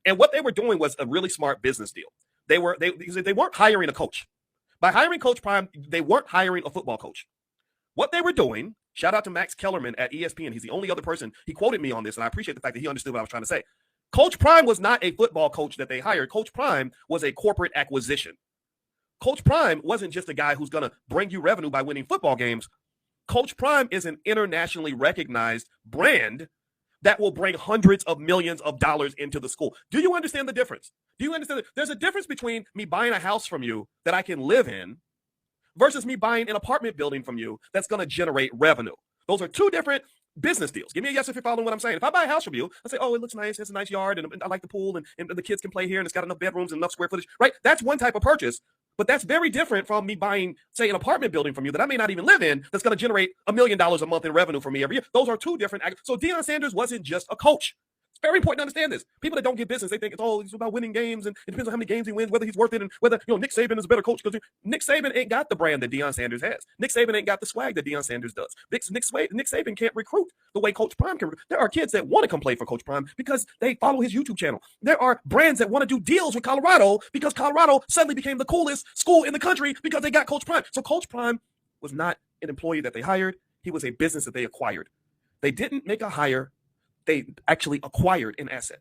And what they were doing was a really smart business deal. They weren't hiring a coach. By hiring Coach Prime, they weren't hiring a football coach. What they were doing, shout out to Max Kellerman at ESPN. He's the only other person. He quoted me on this, and I appreciate the fact that he understood what I was trying to say. Coach Prime was not a football coach that they hired. Coach Prime was a corporate acquisition. Coach Prime wasn't just a guy who's going to bring you revenue by winning football games. Coach Prime is an internationally recognized brand that will bring hundreds of millions of dollars into the school. Do you understand the difference? Do you understand that there's a difference between me buying a house from you that I can live in versus me buying an apartment building from you that's going to generate revenue? Those are two different business deals. Give me a yes if you're following what I'm saying. If I buy a house from you, I say, oh, it looks nice. It's a nice yard, and I like the pool, and the kids can play here, and it's got enough bedrooms and enough square footage, right? That's one type of purchase. But that's very different from me buying, say, an apartment building from you that I may not even live in that's going to generate $1 million a month in revenue for me every year. Those are two different. So Deion Sanders wasn't just a coach. It's very important to understand this. People that don't get business, they think it's about winning games, and it depends on how many games he wins, whether he's worth it, and whether Nick Saban is a better coach. Because Nick Saban ain't got the brand that Deion Sanders has. Nick Saban ain't got the swag that Deion Sanders does. Nick Saban can't recruit the way Coach Prime can recruit. There are kids that want to come play for Coach Prime because they follow his YouTube channel. There are brands that want to do deals with Colorado because Colorado suddenly became the coolest school in the country because they got Coach Prime. So Coach Prime was not an employee that they hired. He was a business that they acquired. They didn't make a hire. They actually acquired an asset.